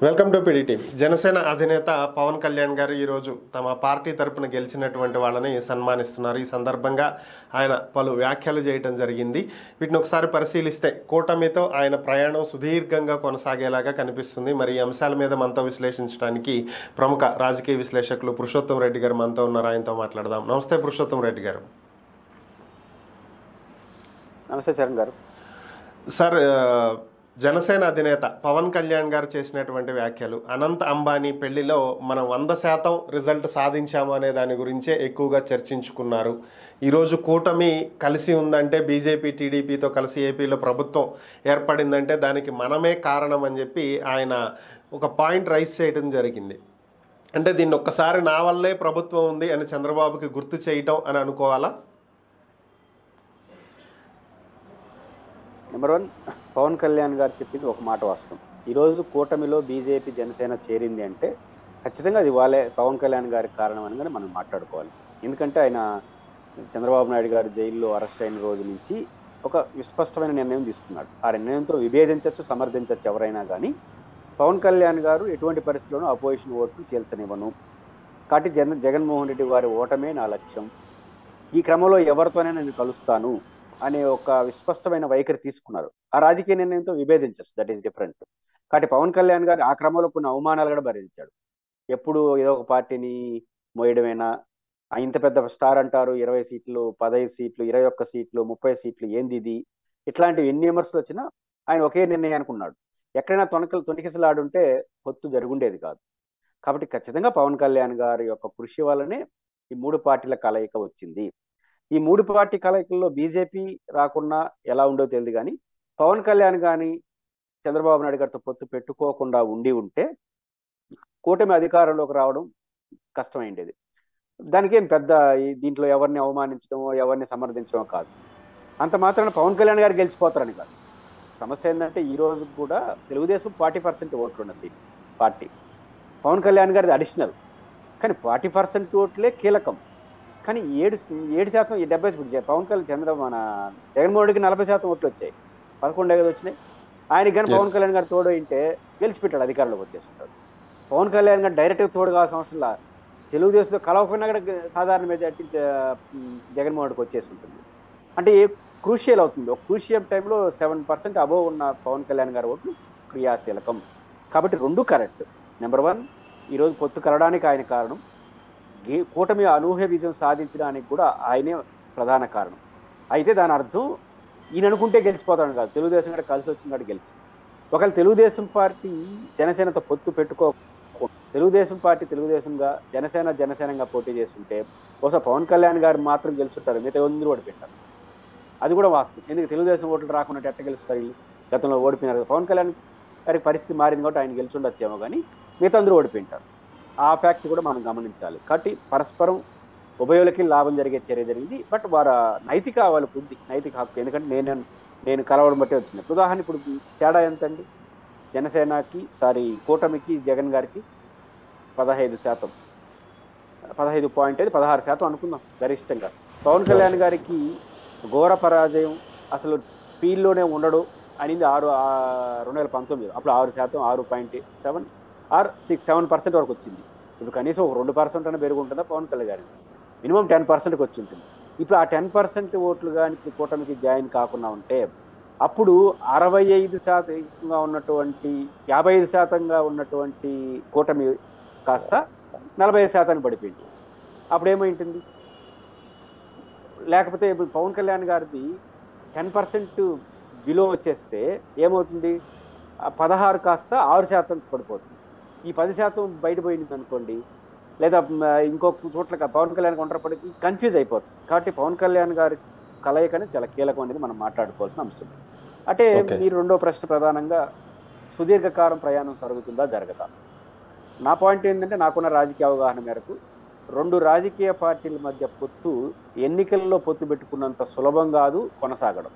Welcome to PDTV. Janasena అధినేత పవన్ కళ్యాణ్ గారు ఈరోజు తమ పార్టీ తరపున గెలిచినటువంటి వాళ్ళని సన్మానిస్తున్నారు. ఈ సందర్భంగా ఆయన పలు వ్యాఖ్యలు చేయడం జరిగింది. వీటిని ఒకసారి పరిశీలిస్తే కూటమితో ఆయన ప్రయాణం సుదీర్ఘంగా కొనసాగేలాగా కనిపిస్తుంది. మరి ఈ అంశాల మీద మనతో విశ్లేషించడానికి ప్రముఖ రాజకీయ విశ్లేషకులు పురుషోత్తం రెడ్డి గారు మనతో ఉన్నారు. ఆయనతో మాట్లాడదాం. నమస్తే పురుషోత్తం రెడ్డి గారు. నమస్తే చరణ్ గారు. సార్, జనసేన అధినేత పవన్ కళ్యాణ్ గారు చేసినటువంటి వ్యాఖ్యలు, అనంత్ అంబానీ పెళ్లిలో మనం 100% రిజల్ట్ సాధించాము అనే దాని గురించే ఎక్కువగా చర్చించుకున్నారు. ఈరోజు కూటమి కలిసి ఉందంటే, బీజేపీ టీడీపీతో కలిసి ఏపీలో ప్రభుత్వం ఏర్పడిందంటే దానికి మనమే కారణం అని చెప్పి ఆయన ఒక పాయింట్ రైజ్ చేయడం జరిగింది. అంటే దీన్ని ఒక్కసారి నా వల్లే ప్రభుత్వం ఉంది అని చంద్రబాబుకి గుర్తు చేయటం అని అనుకోవాలా? నెంబర్ 1, పవన్ కళ్యాణ్ గారు చెప్పింది ఒక మాట వాస్తవం. ఈరోజు కూటమిలో బీజేపీ జనసేన చేరింది అంటే ఖచ్చితంగా అది వాళ్ళే పవన్ కళ్యాణ్ గారికి కారణం అని మనం మాట్లాడుకోవాలి. ఎందుకంటే ఆయన చంద్రబాబు నాయుడు గారు జైల్లో అరెస్ట్ అయిన రోజు నుంచి ఒక విస్పష్టమైన నిర్ణయం తీసుకున్నాడు. ఆ నిర్ణయంతో విభేదించవచ్చు, సమర్థించవచ్చు ఎవరైనా, కానీ పవన్ కళ్యాణ్ గారు ఎటువంటి పరిస్థితుల్లోనూ అపోజిషన్ ఓట్లు చీల్చనివ్వను, కాబట్టి జగన్మోహన్ రెడ్డి వారి ఓటమే నా లక్ష్యం, ఈ క్రమంలో ఎవరితోనే నేను కలుస్తాను అనే ఒక విస్పష్టమైన వైఖరి తీసుకున్నారు. ఆ రాజకీయ నిర్ణయంతో విభేదించచ్చు, దట్ ఈస్ డిఫరెంట్. కాబట్టి పవన్ కళ్యాణ్ గారు ఆ క్రమంలో కొన్ని అవమానాలు కూడా భరించాడు. ఎప్పుడు ఏదో ఒక పార్టీని మోయడమేనా, ఇంత పెద్ద స్టార్ అంటారు, 20 సీట్లు 15 సీట్లు 21 సీట్లు 30 సీట్లు ఏంది ఇది, ఇట్లాంటివి ఎన్ని విమర్శలు వచ్చినా ఆయన ఒకే నిర్ణయానికి ఉన్నాడు. ఎక్కడైనా తొణికిసలాడుంటే పొత్తు జరుగుండేది కాదు. కాబట్టి ఖచ్చితంగా పవన్ కళ్యాణ్ గారి యొక్క కృషి వల్లనే ఈ 3 పార్టీల కలయిక వచ్చింది. ఈ 3 పార్టీ కలయికల్లో బీజేపీ రాకుండా ఎలా ఉండో తెలియదు, కానీ పవన్ కళ్యాణ్ కానీ చంద్రబాబు నాయుడు గారితో పొత్తు పెట్టుకోకుండా ఉంటే కూటమి అధికారంలోకి రావడం కష్టమైండేది. దానికేం పెద్ద దీంట్లో ఎవరిని అవమానించడమో ఎవరిని సమర్థించడమో కాదు. అంత మాత్రాన పవన్ కళ్యాణ్ గారు గెలిచిపోతారని కాదు. సమస్య ఏంటంటే ఈ రోజు కూడా తెలుగుదేశం 40% ఓట్లు ఉన్న సీట్ పార్టీ, పవన్ కళ్యాణ్ గారిది అడిషనల్, కానీ 40% ఓట్లే కీలకం. కానీ 7% 70 పవన్ కళ్యాణ్ మన జగన్మోహన్ రెడ్డికి 40% ఓట్లు వచ్చాయి, 11 వచ్చినాయి. ఆయనకి కానీ పవన్ కళ్యాణ్ గారు తోడు ఉంటే గెలిచిపెట్టాడు, అధికారంలోకి వచ్చేస్తుంటాడు. పవన్ కళ్యాణ్ గారు డైరెక్ట్గా తోడు కావాల్సిన అవసరంలా తెలుగుదేశంలో కలవకుండా కూడా సాధారణ మెజార్టీ జగన్మోహన్ రెడ్డికి వచ్చేస్తుంటుంది. అంటే క్రూషియల్ అవుతుంది. ఒక క్రూషియల్ టైంలో 7% అబోవ్ ఉన్న పవన్ కళ్యాణ్ గారి ఓట్లు క్రియాశీలకం. కాబట్టి రెండు కరెక్ట్. నెంబర్ 1, ఈరోజు పొత్తు కలవడానికి ఆయన కారణం, కూటమి అనూహ్య విజయం సాధించడానికి కూడా ఆయనే ప్రధాన కారణం. అయితే దాని అర్థం ఈయన అనుకుంటే గెలిచిపోతాడు కాదు, తెలుగుదేశం కూడా కలిసి వచ్చినాడు గెలిచి. ఒకవేళ తెలుగుదేశం పార్టీ జనసేనతో పొత్తు తెలుగుదేశం పార్టీ తెలుగుదేశంగా జనసేనంగా పోటీ చేస్తుంటే బహుశా పవన్ కళ్యాణ్ గారు మాత్రం గెలుచుంటారు, మిగతా అందరూ ఓడిపోయింటారు. అది కూడా వాస్తవం. ఎందుకు తెలుగుదేశం ఓట్లు రాకుండా ఎట్ట గెలుస్తారు వీళ్ళు? గతంలో ఓడిపోయినారు. పవన్ కళ్యాణ్ గారికి పరిస్థితి మారింది కాబట్టి ఆయన గెలుచుండొచ్చేమో, కానీ మిగతా అందరూ ఓడిపోయింటారు. ఆ ఫ్యాక్ట్ కూడా మనం గమనించాలి. కాబట్టి పరస్పరం ఉభయులకి లాభం జరిగే చర్య జరిగింది. బట్ వారి వాళ్ళ బుద్ధి, నైతిక హక్కు. ఎందుకంటే నేను కలవడం బట్టే వచ్చింది. ఉదాహరణ ఇప్పుడు తేడా ఎంతండి? కూటమికి జగన్ గారికి 15%, 16% అనుకుందాం గరిష్టంగా. పవన్ కళ్యాణ్ గారికి ఘోర పరాజయం, అసలు ఫీల్డ్లోనే ఉండడు అనేది 2019, అప్పుడు 6%, 6.7 ఆర్ 7% వరకు వచ్చింది. ఇప్పుడు కనీసం ఒక 2% అనే పెరుగుంటుందా పవన్ కళ్యాణ్ గారికి? మినిమం 10%కి వచ్చి ఉంటుంది. ఇప్పుడు ఆ 10% ఓట్లు కానీ కూటమికి జాయిన్ కాకుండా ఉంటే అప్పుడు 65%గా ఉన్నటువంటి 55%గా ఉన్నటువంటి కూటమి కాస్త 45% పడిపోయింది. అప్పుడు ఏమైంటుంది? లేకపోతే ఇప్పుడు పవన్ కళ్యాణ్ గారిది 10% బిలో వచ్చేస్తే ఏమవుతుంది? 16 కాస్త 6% పడిపోతుంది. ఈ 10% బయటపోయింది అనుకోండి, లేదా ఇంకొక చోట్ల పవన్ కళ్యాణ్ ఒంటరిపడికి కన్ఫ్యూజ్ అయిపోతుంది. కాబట్టి పవన్ కళ్యాణ్ గారి కలయికనే చాలా కీలకం అనేది మనం మాట్లాడుకోవాల్సిన అంశం. అంటే మీరు రెండో ప్రశ్న ప్రధానంగా సుదీర్ఘకాలం ప్రయాణం జరుగుతుందా జరగదా? నా పాయింట్ ఏంటంటే, నాకున్న రాజకీయ అవగాహన మేరకు 2 రాజకీయ పార్టీల మధ్య పొత్తు ఎన్నికల్లో పొత్తు పెట్టుకున్నంత సులభం కాదు కొనసాగడం.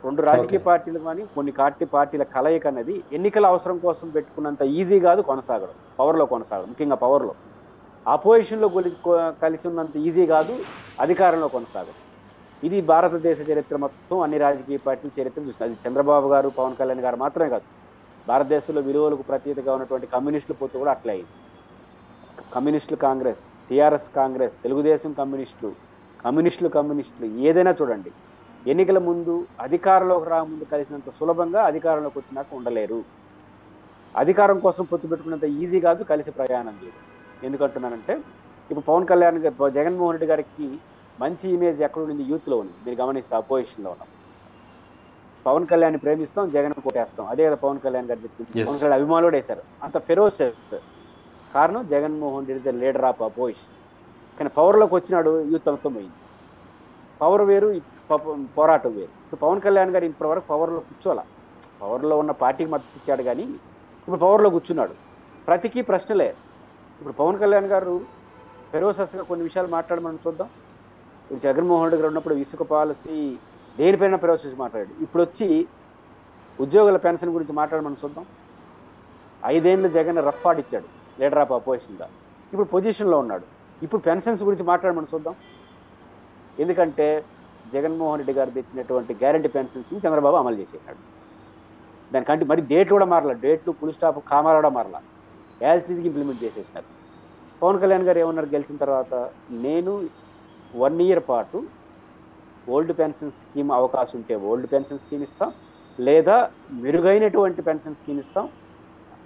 2 రాజకీయ పార్టీలు కానీ కొన్ని పార్టీల కలయిక అనేది ఎన్నికల అవసరం కోసం పెట్టుకున్నంత ఈజీ కాదు కొనసాగడం, పవర్లో కొనసాగడం. ముఖ్యంగా పవర్లో అపోజిషన్లో కలిసి ఉన్నంత ఈజీ కాదు అధికారంలో కొనసాగడం. ఇది భారతదేశ చరిత్ర మొత్తం అన్ని రాజకీయ పార్టీల చరిత్ర చూసిన. అది చంద్రబాబు గారు, పవన్ కళ్యాణ్ గారు మాత్రమే కాదు, భారతదేశంలో విలువలకు ప్రతీతగా ఉన్నటువంటి కమ్యూనిస్టుల పొత్తు కూడా అట్లే అయింది. కమ్యూనిస్టులు కాంగ్రెస్, టీఆర్ఎస్ కాంగ్రెస్, తెలుగుదేశం కమ్యూనిస్టులు ఏదైనా చూడండి, ఎన్నికల ముందు అధికారంలోకి రాముందు కలిసినంత సులభంగా అధికారంలోకి వచ్చినాక ఉండలేరు. అధికారం కోసం పొత్తు పెట్టుకున్నంత ఈజీ కాదు కలిసి ప్రయాణం చేయడం. ఎందుకంటున్నానంటే ఇప్పుడు పవన్ కళ్యాణ్ జగన్మోహన్ రెడ్డి గారికి మంచి ఇమేజ్ ఎక్కడ ఉంది? యూత్లో ఉంది. మీరు గమనిస్తే అపోజిషన్లో ఉన్నాం. పవన్ కళ్యాణ్ ప్రేమిస్తాం, జగన్ కొట్టేస్తాం, అదే కదా పవన్ కళ్యాణ్ గారు చెప్పింది. పవన్ కళ్యాణ్ అభిమానులు కూడా వేశారు. అంత ఫెరోస్ కారణం Jaganmohan Reddy is leader of opposition. కానీ పవర్లోకి వచ్చినాడు, యూత్ అంతా పోయింది. పవర్ వేరు, పోరాటం వేరు. ఇప్పుడు పవన్ కళ్యాణ్ గారు ఇప్పటి వరకు పవర్లో కూర్చోాల, పవర్లో ఉన్న పార్టీకి మద్దతు ఇచ్చాడు, కానీ ఇప్పుడు పవర్లో కూర్చున్నాడు. ప్రతికీ ప్రశ్నలే. ఇప్పుడు పవన్ కళ్యాణ్ గారు ఫెరోసస్గా కొన్ని విషయాలు మాట్లాడమని చూద్దాం. ఇప్పుడు జగన్మోహన్ రెడ్డి గారు ఉన్నప్పుడు ఇసుక పాలసీ దేనిపైన ఫెరోసస్ మాట్లాడాడు. ఇప్పుడు వచ్చి ఉద్యోగుల పెన్షన్ గురించి మాట్లాడమని చూద్దాం. 5 ఏళ్ళు జగన్ రఫ్ ఆడిచ్చాడు లీడర్ ఆఫ్ అపోజిషన్గా. ఇప్పుడు పొజిషన్లో ఉన్నాడు. ఇప్పుడు పెన్షన్స్ గురించి మాట్లాడమని చూద్దాం. ఎందుకంటే జగన్మోహన్ రెడ్డి గారు తెచ్చినటువంటి గ్యారంటీ పెన్షన్స్ చంద్రబాబు అమలు చేసేసాడు. దానికంటే మరి డేట్లు కూడా మారలా, డేట్లు ఫుల్ స్టాప్ కామాలు కూడా మారలా, యాజ్ ఇట్ ఈజ్కి ఇంప్లిమెంట్ చేసేసినారు. పవన్ కళ్యాణ్ గారు ఏమన్నారు గెలిచిన తర్వాత? నేను 1 ఇయర్ పాటు ఓల్డ్ పెన్షన్ స్కీమ్ అవకాశం ఉంటే ఓల్డ్ పెన్షన్ స్కీమ్ ఇస్తాం, లేదా మెరుగైనటువంటి పెన్షన్ స్కీమ్ ఇస్తాం.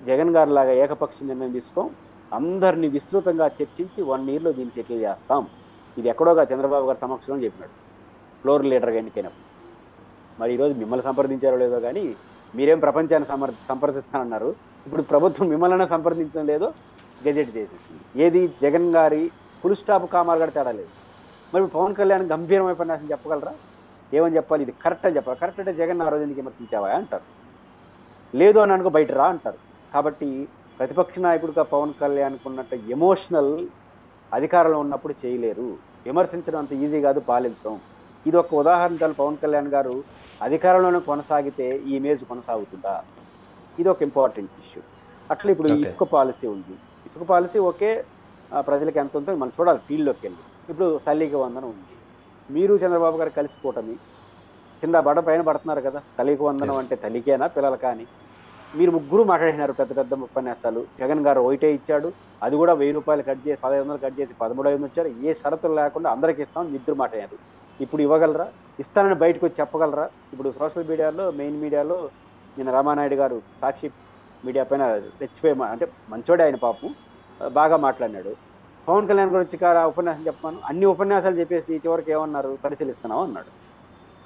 జగన్ గారు లాగా ఏకపక్ష నిర్ణయం తీసుకోం, అందరినీ విస్తృతంగా చర్చించి 1 ఇయర్లో దీన్ని సెటిల్ చేస్తాం. ఇది ఎక్కడోగా చంద్రబాబు గారి సమక్షంలో చెప్పినాడు ఫ్లోర్ లీడర్గా ఎన్నికైనప్పుడు. మరి ఈరోజు మిమ్మల్ని సంప్రదించారో లేదో కానీ మీరేం ప్రపంచాన్ని సంప్రదిస్తానన్నారు. ఇప్పుడు ప్రభుత్వం మిమ్మల్ని సంప్రదించడం లేదో గెజెట్ చేసేసింది. ఏది? జగన్ గారి ఫుల్ స్టాప్ కామాలు కూడా తేడా లేదు. మరి పవన్ కళ్యాణ్ గంభీరమైన ఉపన్యాసం చెప్పగలరా? ఏమని చెప్పాలి? ఇది కరెక్ట్ అని చెప్పాలి. కరెక్ట్ అంటే జగన్ ఆ రోజు ఎందుకు విమర్శించావా అంటారు, లేదు అని అనుకో బయట రా అంటారు. కాబట్టి ప్రతిపక్ష నాయకుడిగా పవన్ కళ్యాణ్కు ఉన్నట్టు ఎమోషనల్ అధికారంలో ఉన్నప్పుడు చేయలేరు. విమర్శించడం అంత ఈజీ కాదు, పాలించడం. ఇది ఒక ఉదాహరణ. పవన్ కళ్యాణ్ గారు అధికారంలోనే కొనసాగితే ఈ ఇమేజ్ కొనసాగుతుందా? ఇది ఒక ఇంపార్టెంట్ ఇష్యూ. అట్లా ఇప్పుడు ఇసుక పాలసీ ఉంది. ఇసుక పాలసీ ఓకే, ప్రజలకు ఎంత ఉందో మనం చూడాలి ఫీల్డ్లోకి వెళ్ళి. ఇప్పుడు తల్లికి వందనం ఉంది. మీరు చంద్రబాబు గారు కలిసి కూటమి కింద పైన పడుతున్నారు కదా. తల్లికి వందనం అంటే తల్లికేనా పిల్లలకా అని మీరు ముగ్గురు మాట్లాడినారు పెద్ద పెద్ద ఉపన్యాసాలు. జగన్ గారు ఒకటే ఇచ్చాడు, అది కూడా 1000 రూపాయలు కట్ చేసి 1500 కట్ చేసి 13,500 వచ్చారు. ఏ షరతులు లేకుండా అందరికీ ఇస్తామని ఇద్దరు మాట్లాడారు. ఇప్పుడు ఇవ్వగలరా? ఇస్తానని బయటకు వచ్చి చెప్పగలరా? ఇప్పుడు సోషల్ మీడియాలో, మెయిన్ మీడియాలో నిన్న రామానాయుడు గారు సాక్షి మీడియా పైన రెచ్చిపోయి, అంటే మంచోడే ఆయన పాపం, బాగా మాట్లాడినాడు. పవన్ కళ్యాణ్ గురించి ఉపన్యాసం చెప్పాను, అన్ని ఉపన్యాసాలు చెప్పేసి చివరికి ఏమన్నారు? పరిశీలిస్తున్నావు అన్నాడు.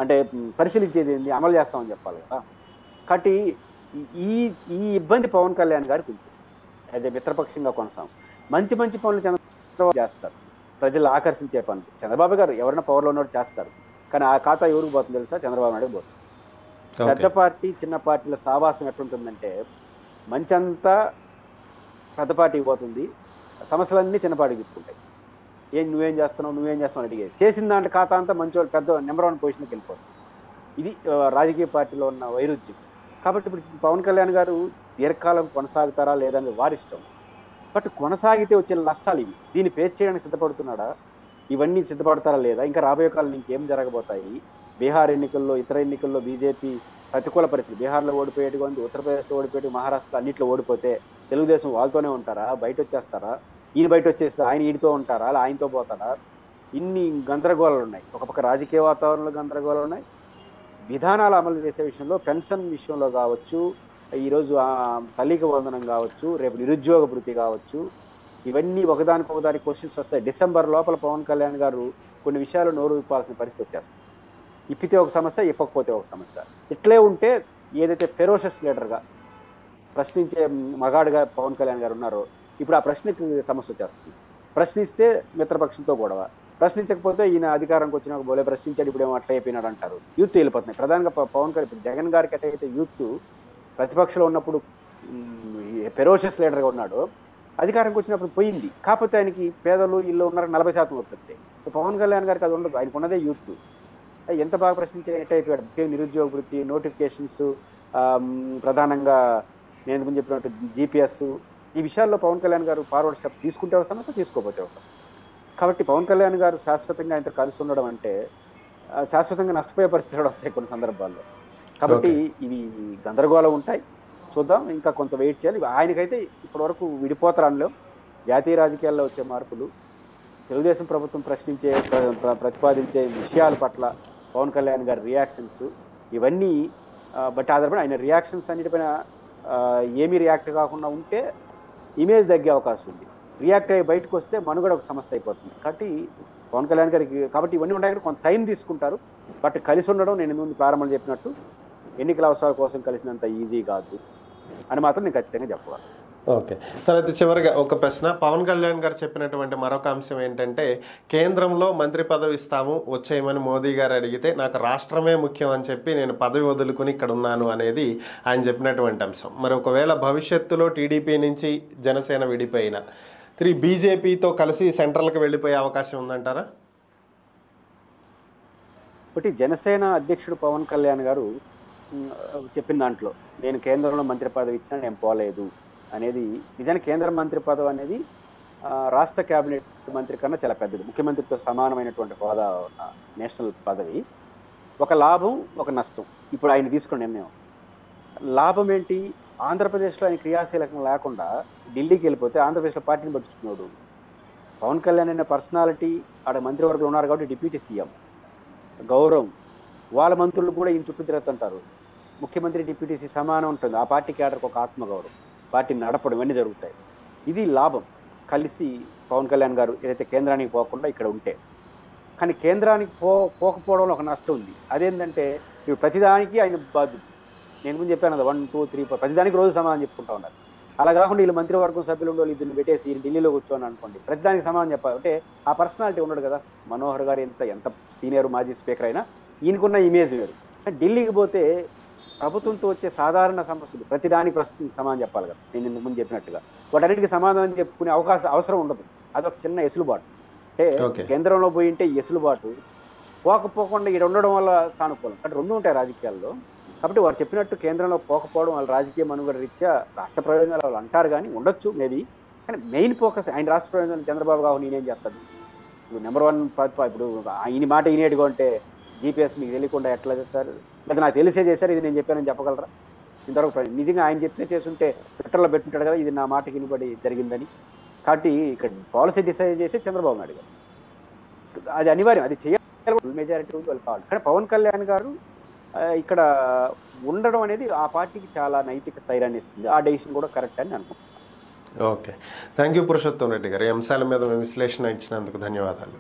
అంటే పరిశీలించేది ఏంది? అమలు చేస్తామని చెప్పాలి కదా. కాబట్టి ఈ ఇబ్బంది పవన్ కళ్యాణ్ గారికి ఉంటుంది. అదే మిత్రపక్షంగా కొనసాగు. మంచి మంచి పనులు చంద్రబాబు చేస్తారు, ప్రజలు ఆకర్షించే పనులు చంద్రబాబు గారు ఎవరైనా పవర్లో ఉన్నవాడు చేస్తారు. కానీ ఆ ఖాతా ఎవరికి పోతుంది తెలుసా? చంద్రబాబు నాయుడు పోతుంది. పెద్ద పార్టీ చిన్న పార్టీల సావాసం ఎట్లుంటుందంటే మంచి అంతా పెద్ద పార్టీకి పోతుంది, సమస్యలన్నీ చిన్న పార్టీకి తీసుకుంటాయి. నువ్వేం చేస్తున్నావు అని అడిగేది. చేసిన దాంట్లో ఖాతా అంతా మంచి పెద్ద నెంబర్ 1 పొజిషన్కి వెళ్ళిపోతుంది. ఇది రాజకీయ పార్టీలో ఉన్న వైరుధ్యం. కాబట్టి ఇప్పుడు పవన్ కళ్యాణ్ గారు దీర్ఘకాలం కొనసాగుతారా లేదని వారిష్టం. బట్ కొనసాగితే వచ్చే నష్టాలు ఇవి. దీన్ని ఫేస్ చేయడానికి సిద్ధపడుతున్నాడా? ఇవన్నీ సిద్ధపడతారా లేదా? ఇంకా రాబోయే కాలంలో ఇంకేం జరగబోతాయి? బీహార్ ఎన్నికల్లో, ఇతర ఎన్నికల్లో బీజేపీ ప్రతికూల పరిస్థితి. బీహార్లో ఓడిపోయేట్టుగా ఉంది, ఉత్తరప్రదేశ్లో ఓడిపోయేట్టు, మహారాష్ట్రలో అన్నింటిలో ఓడిపోతే తెలుగుదేశం వాళ్ళతోనే ఉంటారా? బయట వచ్చేస్తారా? ఈయన బయట వచ్చేస్తే ఆయన ఈడితో ఉంటారా? అలా ఆయనతో పోతారా? ఇన్ని గందరగోళాలు ఉన్నాయి. ఒక పక్క రాజకీయ వాతావరణంలో గందరగోళాలు ఉన్నాయి, విధానాలు అమలు చేసే విషయంలో, పెన్షన్ విషయంలో కావచ్చు, ఈరోజు తల్లికి వందనం కావచ్చు, రేపు నిరుద్యోగ భృతి కావచ్చు, ఇవన్నీ ఒకదానికి క్వశ్చన్స్ వస్తాయి. డిసెంబర్ లోపల పవన్ కళ్యాణ్ గారు కొన్ని విషయాలు నోరు విప్పాల్సిన పరిస్థితి వచ్చేస్తుంది. ఇప్పితే ఒక సమస్య, ఇప్పకపోతే ఒక సమస్య. ఇట్లే ఉంటే ఏదైతే ఫెరోషస్ లీడర్గా ప్రశ్నించే మగాడుగా పవన్ కళ్యాణ్ గారు ఉన్నారో, ఇప్పుడు ఆ ప్రశ్నకి సమస్య వచ్చేస్తుంది. ప్రశ్నిస్తే మిత్రపక్షంతో గొడవ, ప్రశ్నించకపోతే ఈయన అధికారంకి వచ్చినాక బోలే ప్రశ్నించాడు, ఇప్పుడు ఏమో అట్లా అయిపోయినాడు అంటారు. యూత్ వెళ్ళిపోతున్నాయి. ప్రధానంగా పవన్ కళ్యాణ్, ఇప్పుడు జగన్ గారికి ఎట్లయితే యూత్ ప్రతిపక్షంలో ఉన్నప్పుడు ఫెరోషియస్ లీడర్గా ఉన్నాడు, అధికారంకి వచ్చినప్పుడు పోయింది. కాకపోతే ఆయనకి పేదలు ఇల్లు ఉన్నారు 40% ఓట్లు వచ్చాయి. పవన్ కళ్యాణ్ గారికి అది ఉండదు, ఆయనకు ఉన్నదే యూత్. ఎంత బాగా ప్రశ్నించే ఎట్ అయిపోయాడు. నిరుద్యోగ వృత్తి, నోటిఫికేషన్స్, ప్రధానంగా నేను ముందు చెప్పినట్టు జీపీఎస్, ఈ విషయాల్లో పవన్ కళ్యాణ్ గారు ఫార్వర్డ్ స్టెప్ తీసుకుంటే ఒక సమస్య, తీసుకోకపోతే ఒక సమస్య. కాబట్టి పవన్ కళ్యాణ్ గారు శాశ్వతంగా ఆయనతో కలిసి ఉండడం అంటే శాశ్వతంగా నష్టపోయే పరిస్థితులు వస్తాయి కొన్ని సందర్భాల్లో. కాబట్టి ఇవి గందరగోళం ఉంటాయి. చూద్దాం, ఇంకా కొంత వెయిట్ చేయాలి. ఆయనకైతే ఇప్పటివరకు విడిపోతారనలేం. జాతీయ రాజకీయాల్లో వచ్చే మార్పులు, తెలుగుదేశం ప్రభుత్వం ప్రతిపాదించే విషయాల పట్ల పవన్ కళ్యాణ్ గారి రియాక్షన్స్, ఇవన్నీ బట్ ఆధారపడి ఆయన రియాక్షన్స్ అన్నిటిపైన ఏమీ రియాక్ట్ కాకుండా ఉంటే ఇమేజ్ తగ్గే అవకాశం ఉంది. రియాక్ట్ అయ్యి బయటకు వస్తే మనుగడ ఒక సమస్య అయిపోతుంది. కాబట్టి పవన్ కళ్యాణ్ గారికి కాబట్టి ఇవన్నీ ఉంటాయి, కొంత టైం తీసుకుంటారు. బట్ కలిసి ఉండడం నేను ముందు ప్రారంభంలో చెప్పినట్టు ఎన్నికల అవసరాల కోసం కలిసినంత ఈజీ కాదు అని మాత్రం నేను ఖచ్చితంగా చెప్పగలను. ఓకే సార్, అయితే చివరిగా ఒక ప్రశ్న. పవన్ కళ్యాణ్ గారు చెప్పినటువంటి మరొక అంశం ఏంటంటే, కేంద్రంలో మంత్రి పదవి ఇస్తాము వచ్చేయమని మోదీ గారు అడిగితే నాకు రాష్ట్రమే ముఖ్యం అని చెప్పి నేను పదవి వదులుకుని ఇక్కడ ఉన్నాను అనేది ఆయన చెప్పినటువంటి అంశం. మరి ఒకవేళ భవిష్యత్తులో టీడీపీ నుంచి జనసేన విడిపోయిన బీజేపీతో కలిసి సెంట్రల్కి వెళ్ళిపోయే అవకాశం ఉందంటారా? ఒకటి, జనసేన అధ్యక్షుడు పవన్ కళ్యాణ్ గారు చెప్పిన దాంట్లో నేను కేంద్రంలో మంత్రి పదవి ఇచ్చినా నేను పోలేదు అనేది నిజానికి కేంద్ర మంత్రి పదవి అనేది రాష్ట్ర కేబినెట్ మంత్రి కన్నా చాలా పెద్దది. ముఖ్యమంత్రితో సమానమైనటువంటి హోదా నేషనల్ పదవి. ఒక లాభం, ఒక నష్టం. ఇప్పుడు ఆయన తీసుకున్న నిర్ణయం, లాభం ఏంటి? ఆంధ్రప్రదేశ్లో ఆయన క్రియాశీలకం లేకుండా ఢిల్లీకి వెళ్ళిపోతే ఆంధ్రప్రదేశ్లో పార్టీని పట్టించుకున్నాడు. పవన్ కళ్యాణ్ అనే పర్సనాలిటీ ఆడ మంత్రివర్గంలో ఉన్నారు కాబట్టి డిప్యూటీ సీఎం గౌరవం, వాళ్ళ మంత్రులు కూడా ఈయన చుట్టూ తిరుగుతుంటారు. ముఖ్యమంత్రి డిప్యూటీసీ సమానం ఉంటుంది. ఆ పార్టీ క్యాడర్కి ఒక ఆత్మగౌరవం, పార్టీని నడపడం ఇవన్నీ జరుగుతాయి. ఇది లాభం. కలిసి పవన్ కళ్యాణ్ గారు ఏదైతే కేంద్రానికి పోకుండా ఇక్కడ ఉంటే. కానీ కేంద్రానికి పోకపోవడంలో ఒక నష్టం ఉంది. అదేంటంటే ఇప్పుడు ప్రతిదానికి ఆయన బాధ్యత. నేను ముందు చెప్పాను కదా, 1, 2, 3, 4 ప్రతిదానికి రోజు సమాధానం చెప్పుకుంటా ఉన్నారు. అలా కాకుండా వీళ్ళు మంత్రివర్గం సభ్యులు ఉండేవాళ్ళు ఇద్దరిని పెట్టేసి ఢిల్లీలో కూర్చోని అనుకోండి, ప్రతిదానికి సమాధానం చెప్పాలి అంటే ఆ పర్సనాలిటీ ఉన్నాడు కదా. మనోహర్ గారు ఎంత సీనియర్ మాజీ స్పీకర్ అయినా ఈయనకున్న ఇమేజ్ వేరు. ఢిల్లీకి పోతే ప్రభుత్వంతో వచ్చే సాధారణ సమస్యలు ప్రతిదానికి ప్రస్తుతం సమాధానం చెప్పాలి కదా. నేను ఇంతకు ముందు చెప్పినట్టుగా వాటన్నిటికీ సమాధానం చెప్పుకునే అవసరం ఉండదు. అదొక చిన్న ఎసులుబాటు. అంటే కేంద్రంలో పోయి ఉంటే ఎసులుబాటు, పోకపోకుండా ఇక్కడ ఉండడం వల్ల సానుకూలం. అంటే రెండు ఉంటాయి రాజకీయాల్లో. కాబట్టి వారు చెప్పినట్టు కేంద్రంలో పోకపోవడం వాళ్ళ రాజకీయ మనుగడ రీత్యా రాష్ట్ర ప్రయోజనాలు వాళ్ళు అంటారు కానీ ఉండొచ్చు మేబీ. కానీ మెయిన్ ఫోకస్ ఆయన రాష్ట్ర ప్రయోజనాలు చంద్రబాబు గారు నేనేం చేస్తాను. ఇప్పుడు నెంబర్ 1 ఇప్పుడు ఈయన మాట ఈనేటిగా ఉంటే జీపీఎస్ మీకు తెలియకుండా ఎట్లా చేస్తారు, లేదా నాకు తెలిసే చేశారు ఇది నేను చెప్పానని చెప్పగలరా? ఇంతవరకు నిజంగా ఆయన చెప్తే చేస్తుంటే ట్విట్టర్లో పెట్టుంటాడు కదా ఇది నా మాటకి వినబడి జరిగిందని. కాబట్టి ఇక్కడ పాలసీ డిసైడ్ చేసి చంద్రబాబు నాయుడు గారు అది అనివార్యం, అది చేయాలి, మెజారిటీ వాళ్ళు కావాలి. కానీ పవన్ కళ్యాణ్ గారు ఇక్కడ ఉండడం అనేది ఆ పార్టీకి చాలా నైతిక స్థైర్యాన్ని ఇస్తుంది. ఆ డెసిషన్ కూడా కరెక్ట్ అని అనుకుంటున్నాను. Okay, thank you Purushottam Reddy గారు. ఈ అంశాల మీద విశ్లేషణ ఇచ్చినందుకు ధన్యవాదాలు.